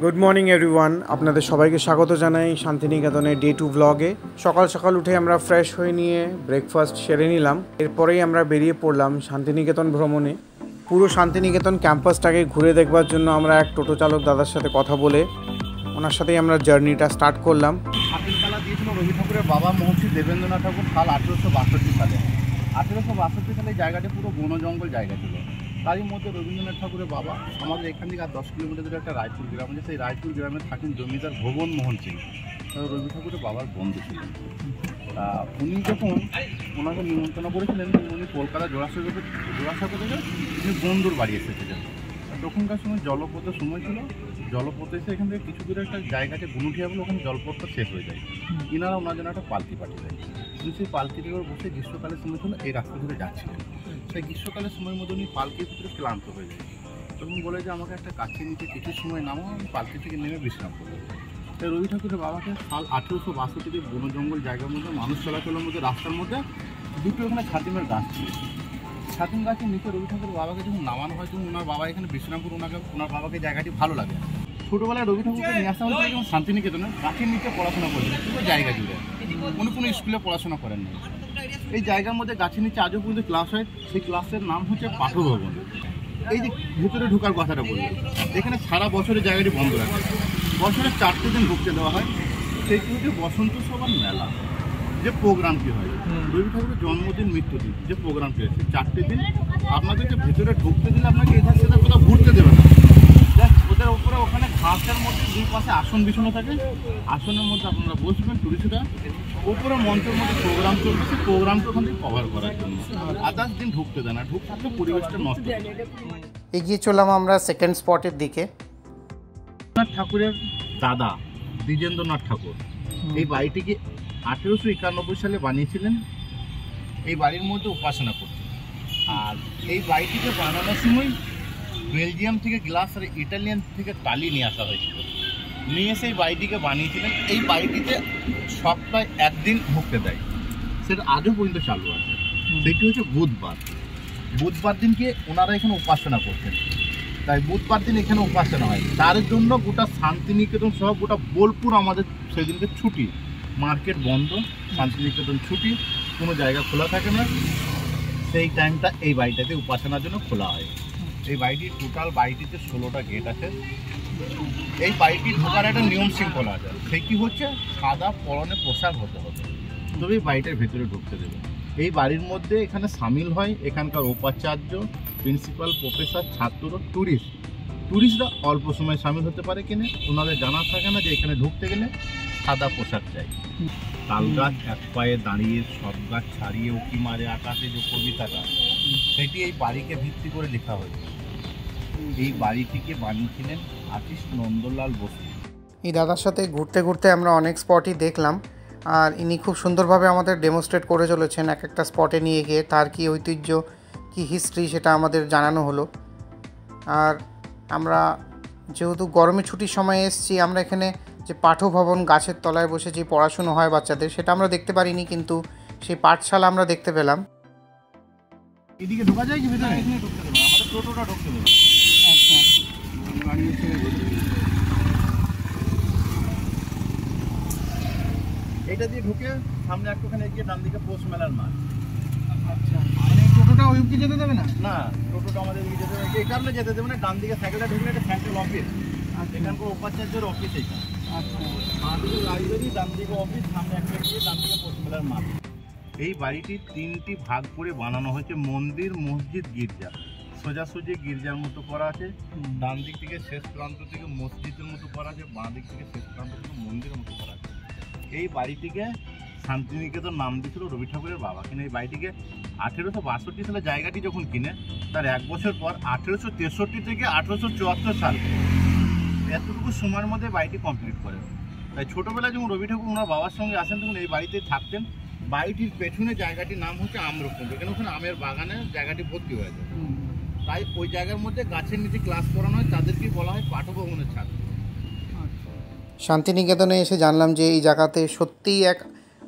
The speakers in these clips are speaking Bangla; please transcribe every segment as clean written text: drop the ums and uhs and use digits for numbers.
গুড মর্নিং এভরিওয়ান, আপনাদের সবাইকে স্বাগত জানাই শান্তিনিকেতনের ডে 2 ব্লগে। সকাল সকাল উঠে আমরা ফ্রেশ হয়ে নিয়ে ব্রেকফাস্ট সেরে নিলাম। এরপরেই আমরা বেরিয়ে পড়লাম শান্তিনিকেতন ভ্রমণে। পুরো শান্তিনিকেতন ক্যাম্পাসটাকে ঘুরে দেখবার জন্য আমরা এক টোটো চালক দাদার সাথে কথা বলে ওনার সাথেই আমরা জার্নিটা স্টার্ট করলাম। হাতিরতলা দিয়েছিল রবি ঠাকুরের বাবা মহর্ষি দেবেন্দ্রনাথ ঠাকুর সাল 1862 সালে। 1862 সালে জায়গাটি পুরো বন জঙ্গল জায়গা ছিল। তারই মধ্যে রবীন্দ্রনাথ ঠাকুরের বাবা আমাদের এখান থেকে আর 10 কিলোমিটার দূরে একটা রায়পুর গ্রাম আছে, সেই রায়পুর গ্রামে থাকেন জমিদার ভুবন মোহন সিং। রবি ঠাকুরের বাবার বন্ধু ছিলেন। উনি যখন ওনাকে নিমন্ত্রণ করেছিলেন, উনি কলকাতা জোড়াসাঁকো থেকে তিনি বন্ধুর বাড়ি এসেছিলেন। তখনকার সময় জলপথের সময় ছিল। জলপথে এসে এখান থেকে কিছু দূরে একটা জায়গাতে বুনুঠিয়া বলে, ওখানে জলপথটা শেষ হয়ে যায়। ইনারা ওনার জন্য একটা পালকি পাঠিয়ে দেয়। উনি সেই পালকিতে করে বসে গ্রীষ্মকালের সময় ছিল এই রাস্তা ধরে যাচ্ছিলেন। সেই গ্রীষ্মকালের সময়ের মধ্যে উনি পালকির ভিতরে ক্লান্ত হয়ে যায়। তখন বলে যে আমাকে একটা গাছের নিচে কিছু সময় নামো, আমি পালকি থেকে নেমে বিশ্রাম করবো। তাই রবি ঠাকুরের বাবাকে সাল 1862 বন জঙ্গল জায়গার মধ্যে মানুষ চলাচলের মধ্যে রাস্তার মধ্যে দুটো এখানে ছাতিমের গাছ ছিল। ছাতিম গাছের নিচে রবি ঠাকুরের বাবাকে যখন নামানো হয়, তখন ওনার বাবা এখানে বিশ্রাম করে, ওনার বাবাকে জায়গাটি ভালো লাগে। ছোটোবেলায় রবি ঠাকুরকে নিয়ে আসা হয়েছিল যেমন শান্তিনিকেতনে গাছের নিচে পড়াশোনা করেছিলেন, পুরো জায়গা জুড়ে। উনি কোনো স্কুলে পড়াশোনা করেননি। এই জায়গার মধ্যে গাছের নিচে আজও পর্যন্ত ক্লাস হয়। সেই ক্লাসের নাম হচ্ছে পাঠভবন। এই যে ভিতরে ঢোকার কথাটা বললেন, এখানে সারা বছরের জায়গাটি বন্ধ রাখে। বছরের 4টে দিন ঢুকতে দেওয়া হয়। সেইটি হচ্ছে বসন্ত সভার মেলা, যে প্রোগ্রামটি হয় রবি ঠাকুরের জন্মদিন মৃত্যুদিন, যে প্রোগ্রামটি হয়েছে 4টে দিন। আপনাদেরকে ভেতরে ঢুকতে দিলে আপনাকে এধার সেধার কোথাও ঘুরতে দেবে না। ওদের উপরে ওখানে ঘাসের মধ্যে দুই পাশে আসন বিছানো থাকে। আসনের মধ্যে আপনারা বসবেন টুরিস্টরা। ওপরে মঞ্চের মধ্যে প্রোগ্রাম চলবে, সেই প্রোগ্রামটা ওখান থেকে কভার করার জন্য। আদার্স দিন ঢুকতে দেয় না, ঢুকতে পরিবেশটা নষ্ট। এগিয়ে চললাম আমরা সেকেন্ড স্পটের দিকে। ঠাকুরের দাদা দ্বিজেন্দ্রনাথ ঠাকুর এই বাড়িটিকে 1891 সালে বানিয়েছিলেন। এই বাড়ির মধ্যে উপাসনা করতেন। আর এই বাড়িটিকে বানানোর সময় বেলজিয়াম থেকে গ্লাস আর ইটালিয়ান থেকে টালি নিয়ে আসা হয়েছিল। নিয়ে এসে এই বাড়িটিকে বানিয়েছিলেন। এই বাড়িটিতে সপ্তাহে একদিন ঢুকতে দেয়, সেটা আজও পর্যন্ত চালু আছে। সেটি হচ্ছে বুধবার দিনকে ওনারা এখানে উপাসনা করতেন। তাই বুধবার দিন এখানে উপাসনা হয়। তার জন্য গোটা শান্তিনিকেতন সহ গোটা বোলপুর আমাদের সেদিনকে ছুটি, মার্কেট বন্ধ, শান্তিনিকেতন ছুটি, কোনো জায়গা খোলা থাকে না। সেই টাইমটা এই বাড়িটাতে উপাসনার জন্য খোলা হয়। এই বাড়িটি টোটাল বাড়িটিতে 16টা গেট আছে। এই বাড়িটি ঢোকার একটা নিয়ম শৃঙ্খলা আছে, সেটি হচ্ছে সাদা পরনে পোশাক হতে হবে, তবে এই বাড়িটার ভেতরে ঢুকতে দেবে। এই বাড়ির মধ্যে এখানে সামিল হয় এখানকার উপাচার্য, প্রিন্সিপাল, প্রফেসর, ছাত্র, টুরিস্টরা অল্প সময় সামিল হতে পারে। কিনে ওনাদের জানা থাকে না যে এখানে ঢুকতে গেলে সাদা পোশাক চাই। তাল গাছ এক পায়ে দাঁড়িয়ে সব গাছ ছাড়িয়ে উঁকি মারে আকাশে, যে কবিতাটা, সেটি এই বাড়িকে ভিত্তি করে লেখা হয়েছে। এই বাড়িটিকে বানিয়েছিলেন আশিস নন্দলাল বসু। এই দাদার সাথে ঘুরতে ঘুরতে আমরা অনেক স্পটই দেখলাম, আর ইনি খুব সুন্দরভাবে আমাদের ডেমনস্ট্রেট করে চলেছেন। এক একটা স্পটে নিয়ে গিয়ে তার কী ঐতিহ্য, কী হিস্ট্রি, সেটা আমাদের জানানো হলো। আর আমরা যেহেতু গরমের ছুটির সময় এসেছি, আমরা এখানে যে পাঠভবন, গাছের তলায় বসে যে পড়াশুনো হয় বাচ্চাদের, সেটা আমরা দেখতে পারিনি, কিন্তু সেই পাঠশালা আমরা দেখতে পেলাম। এদিকে ঢোকা যায় কি ভেতরে? এখানে ঢুকতে দেবে, আমাদের টোটোটা ঢুকতে দেবে। আচ্ছা, এটা দিয়ে ঢুকে সামনে একটুখানি এগিয়ে ডান দিকে পৌষ মেলার মাঠ। আচ্ছা, মানে টোটোটা ওই দিকে যেতে দেবে না? না, টোটোটা আমাদের দিকে যেতে দেবে। এই কারণে যেতে দেবে না, ডান দিকে সাইকেলটা ঢুকলে একটা সেন্ট্রাল অফিস, এখানকার উপাচার্যের অফিস এইটা। আচ্ছা, লাইব্রেরি, ডান দিকে অফিস, সামনে একটা গিয়ে ডান দিকে পৌষ মেলার মাঠ। এই বাড়িটি 3টি ভাগ করে বানানো হয়েছে, মন্দির, মসজিদ, গির্জা। সোজাসুজি গির্জার মতো করা আছে, ডান দিক থেকে শেষ প্রান্ত থেকে মসজিদের মতো করা আছে, বাঁ দিক থেকে শেষ প্রান্ত থেকে মন্দিরের মতো করা আছে। এই বাড়িটিকে শান্তিনিকেতন নাম দিয়েছিল রবি ঠাকুরের বাবা। কিন্তু এই বাড়িটিকে 1862 সালে জায়গাটি যখন কিনে, তার 1 বছর পর 1863 থেকে 1874 সাল, এতটুকু সময়ের মধ্যে বাড়িটি কমপ্লিট করে। তাই ছোটোবেলায় যখন রবি ঠাকুর ওনার বাবার সঙ্গে আসেন, তখন এই বাড়িতে থাকতেন। বাড়িটির পেছনে জায়গাটির নাম হচ্ছে আম্রকুণ্ড, এখানে ওখানে আমের বাগানে জায়গাটি ভর্তি হয়েছে। তাই ওই জায়গার মধ্যে গাছের নিচে ক্লাস করানো হয়, তাদেরকেই বলা হয় পাঠভবনের ছাত্র। শান্তিনিকেতনে এসে জানলাম যে এই জায়গাতে সত্যিই এক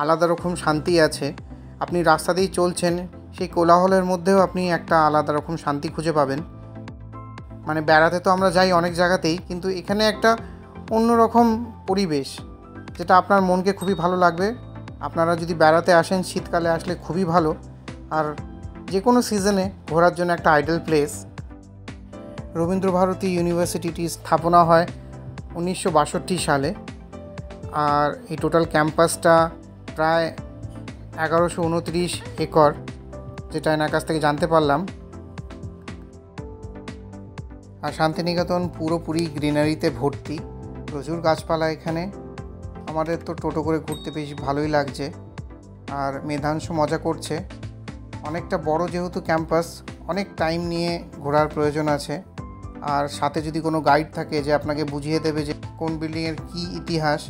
আলাদা রকম শান্তি আছে। আপনি রাস্তা দিয়ে চলছেন, সেই কোলাহলের মধ্যেও আপনি একটা আলাদা রকম শান্তি খুঁজে পাবেন। মানে বেড়াতে তো আমরা যাই অনেক জায়গাতেই, কিন্তু এখানে একটা অন্যরকম পরিবেশ, যেটা আপনার মনকে খুবই ভালো লাগবে। আপনারা যদি বেড়াতে আসেন শীতকালে আসলে খুবই ভালো, আর যে কোনো সিজনে ঘোরার জন্য একটা আইডল প্লেস। রবীন্দ্রভারতী ইউনিভার্সিটিটি স্থাপনা হয় 1962 সালে, আর এই টোটাল ক্যাম্পাসটা প্রায় 1129 একর, যেটা এনার কাছ থেকে জানতে পারলাম। আর শান্তিনিকেতন পুরোপুরি গ্রিনারিতে ভর্তি, প্রচুর গাছপালা এখানে। আমাদের তো টোটো করে ঘুরতে বেশ ভালোই লাগছে, আর মেধাংশ মজা করছে। অনেকটা বড় যেহেতু ক্যাম্পাস, অনেক টাইম নিয়ে ঘোরার প্রয়োজন আছে। আর সাথে যদি কোনো গাইড থাকে যে আপনাকে বুঝিয়ে দেবে যে কোন বিল্ডিংয়ের কী ইতিহাস।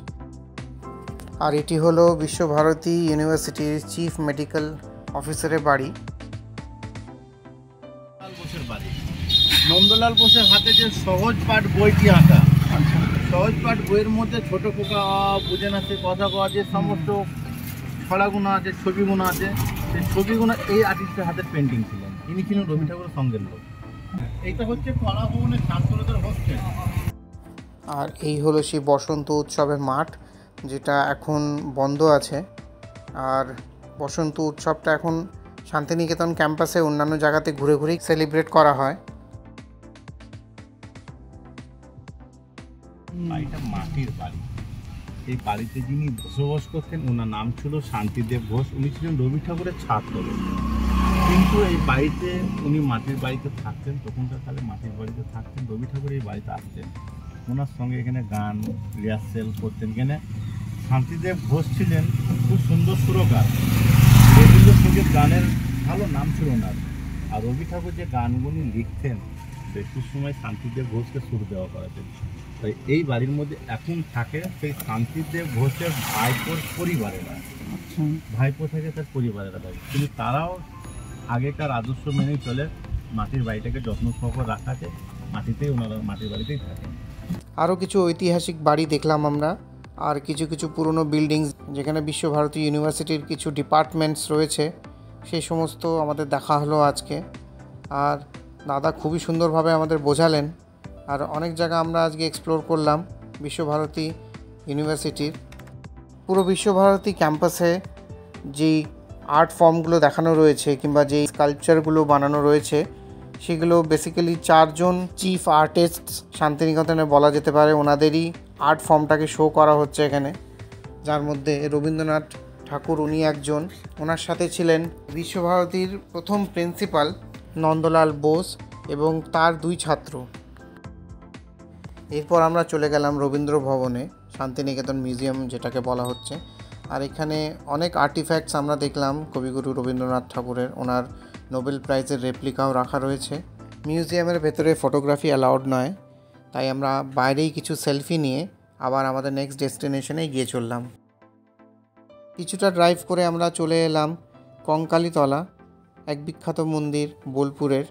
আর এটি হলো বিশ্বভারতী ইউনিভার্সিটির চিফ মেডিকেল অফিসারের বাড়ি। নন্দলাল বোসের হাতে যে সহজ পাঠ বইটি আঁকা, সহজ পাঠ বইয়ের মধ্যে ছোট পোকা বুঝে না সে কথা কওয়া, যে সমস্ত ছড়াগুলো আছে, ছবিগুলো আছে, সেই ছবিগুলো এই আর্টিস্টের হাতের পেন্টিং ছিলেন। ইনি ছিলেন রবি ঠাকুরের সঙ্গের লোক। এইটা হচ্ছে কলা ভবনের ছাত্রদের হোস্টেল। আর এই হলো সেই বসন্ত উৎসবের মাঠ, যেটা এখন বন্ধ আছে। আর বসন্ত উৎসবটা এখন শান্তিনিকেতন ক্যাম্পাসে অন্যান্য জায়গাতে ঘুরে ঘুরেই সেলিব্রেট করা হয়। বাড়িটা মাটির বাড়ি। এই বাড়িতে যিনি বসবাস করতেন ওনার নাম ছিল শান্তিদেব ঘোষ। উনি ছিলেন রবি ঠাকুরের ছাত্র, কিন্তু এই বাড়িতে উনি মাটির বাড়িতে থাকতেন। তখনকার কালে মাটির বাড়িতে থাকতেন, রবি ঠাকুর এই বাড়িতে আসতেন, ওনার সঙ্গে এখানে গান রিহার্সেল করতেন। এখানে শান্তিদেব ঘোষ ছিলেন খুব সুন্দর সুরকার। রবীন্দ্রসঙ্গীত গানের ভালো নাম ছিল ওনার। আর রবি ঠাকুর যে গানগুলি লিখতেন বেশির সময় শান্তিদেব ঘোষকে সুর দেওয়া করাতেন। তাই এই বাড়ির মধ্যে এখন থাকে সেই শান্তিদেব ঘোষের ভাইপোর পরিবারেরা। ভাইপো থেকে তার পরিবারেরা থাকে, কিন্তু তারাও আগেকার আদর্শ মেনেই চলে। মাটির বাড়িটাকে যত্ন সহকারে রাখা আছে, মাটিতেই ওনারা মাটির বাড়িতেই থাকেন। আরও কিছু ঐতিহাসিক বাড়ি দেখলাম আমরা, আর কিছু কিছু পুরনো বিল্ডিংস যেখানে বিশ্বভারতী ইউনিভার্সিটির কিছু ডিপার্টমেন্টস রয়েছে, সেই সমস্ত আমাদের দেখা হলো আজকে। আর দাদা খুবই সুন্দরভাবে আমাদের বোঝালেন। আর অনেক জায়গা আমরা আজকে এক্সপ্লোর করলাম বিশ্বভারতী ইউনিভার্সিটির। পুরো বিশ্বভারতী ক্যাম্পাসে যেই আর্ট ফর্মগুলো দেখানো রয়েছে কিংবা যেই স্কাল্পচারগুলো বানানো রয়েছে, সেগুলো বেসিক্যালি 4 জন চিফ আর্টিস্ট শান্তিনিকেতনে বলা যেতে পারে, ওনাদেরই আর্ট ফর্মটাকে শো করা হচ্ছে এখানে। যার মধ্যে রবীন্দ্রনাথ ঠাকুর উনি একজন, ওনার সাথে ছিলেন বিশ্বভারতীর প্রথম প্রিন্সিপাল নন্দলাল বোস এবং তার 2 ছাত্র। এরপর আমরা চলে গেলাম রবীন্দ্র ভবনে, শান্তিনিকেতন মিউজিয়াম যেটাকে বলা হচ্ছে। আর এখানে অনেক আর্টিফ্যাক্টস আমরা দেখলাম কবিগুরু রবীন্দ্রনাথ ঠাকুরের, ওনার নোবেল প্রাইজের রেপ্লিকাও রাখা রয়েছে। মিউজিয়ামের ভেতরে ফটোগ্রাফি অ্যালাউড নয়, তাই আমরা বাইরেই কিছু সেলফি নিয়ে আবার আমাদের নেক্সট ডেস্টিনেশনে গিয়ে চললাম। কিছুটা ড্রাইভ করে আমরা চলে এলাম কঙ্কালীতলা, এক বিখ্যাত মন্দির বোলপুরের।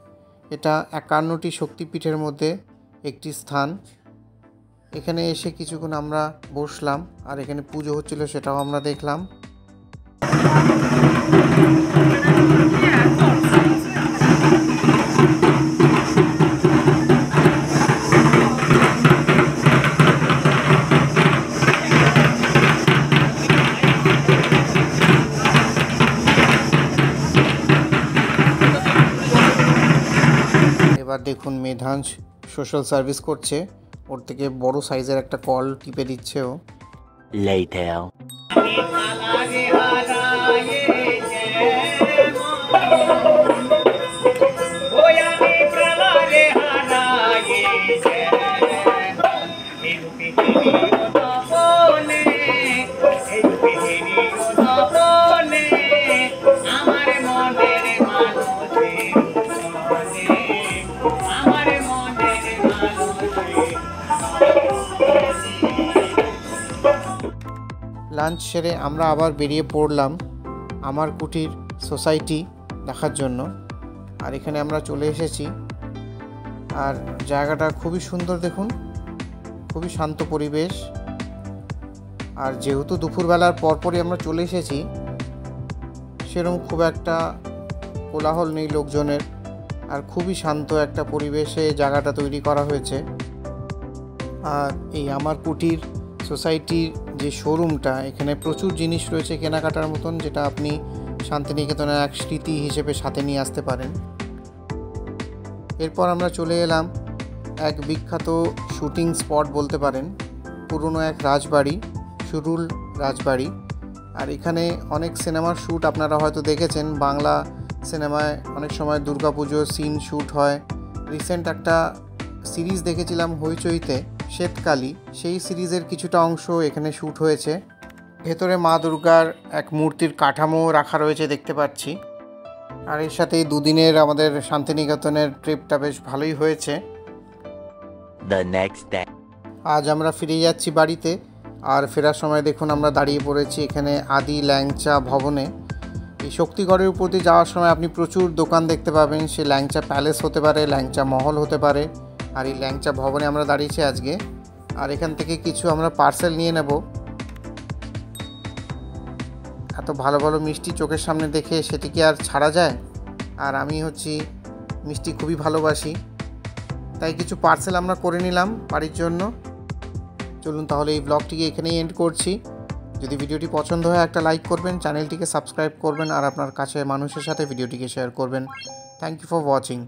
এটা 51টি শক্তিপীঠের মধ্যে একটি স্থান। এখানে এসে কিছুক্ষণ আমরা বসলাম, আর এখানে পুজো হচ্ছিল সেটাও আমরা দেখলাম। এবার দেখুন মেধাংশ সোশ্যাল সার্ভিস করছে, ওর থেকে বড় সাইজের একটা কল টিপে দিচ্ছে ও। লাঞ্চ সেরে আমরা আবার বেরিয়ে পড়লাম আমার কুটির সোসাইটি দেখার জন্য। আর এখানে আমরা চলে এসেছি, আর জায়গাটা খুবই সুন্দর, দেখুন খুবই শান্ত পরিবেশ। আর যেহেতু দুপুরবেলার পরপরই আমরা চলে এসেছি, সেরকম খুব একটা কোলাহল নেই লোকজনের, আর খুবই শান্ত একটা পরিবেশে জায়গাটা তৈরি করা হয়েছে। আর এই আমার কুটির সোসাইটির যে শোরুমটা, এখানে প্রচুর জিনিস রয়েছে কেনাকাটার মতন, যেটা আপনি শান্তিনিকেতনের এক স্মৃতি হিসেবে সাথে নিয়ে আসতে পারেন। এরপর আমরা চলে এলাম এক বিখ্যাত শুটিং স্পট বলতে পারেন, পুরনো এক রাজবাড়ি, সুরুল রাজবাড়ি। আর এখানে অনেক সিনেমার শ্যুট আপনারা হয়তো দেখেছেন, বাংলা সিনেমায় অনেক সময় দুর্গাপুজোর সিন শ্যুট হয়। রিসেন্ট একটা সিরিজ দেখেছিলাম হইচইতে, শ্বেতকালী, সেই সিরিজের কিছুটা অংশ এখানে শ্যুট হয়েছে। ভেতরে মা দুর্গার এক মূর্তির কাঠামো রাখা রয়েছে দেখতে পাচ্ছি। আর এর সাথেই দুদিনের আমাদের শান্তিনিকেতনের ট্রিপটা বেশ ভালোই হয়েছে। আজ আমরা ফিরে যাচ্ছি বাড়িতে, আর ফেরার সময় দেখুন আমরা দাঁড়িয়ে পড়েছি এখানে আদি ল্যাংচা ভবনে। এই শক্তিগড়ের উপর দিয়ে যাওয়ার সময় আপনি প্রচুর দোকান দেখতে পাবেন, সে ল্যাংচা প্যালেস হতে পারে, ল্যাংচা মহল হতে পারে। আর এই ল্যাংচা ভবনে আমরা দাঁড়িয়েছি আজকে, আর এখান থেকে কিছু আমরা পার্সেল নিয়ে নেব। এত ভালো ভালো মিষ্টি চোখের সামনে দেখে সেটি কি আর ছাড়া যায়? আর আমি মিষ্টি খুবই ভালোবাসি, তাই কিছু পার্সেল আমরা করে নিলাম বাড়ির জন্য। চলুন তাহলে এই ব্লগটিকে এখানেই এন্ড করছি। যদি ভিডিওটি পছন্দ হয় একটা লাইক করবেন, চ্যানেলটিকে সাবস্ক্রাইব করবেন, আর আপনার কাছে মানুষের সাথে ভিডিওটিকে শেয়ার করবেন। Thank you for watching.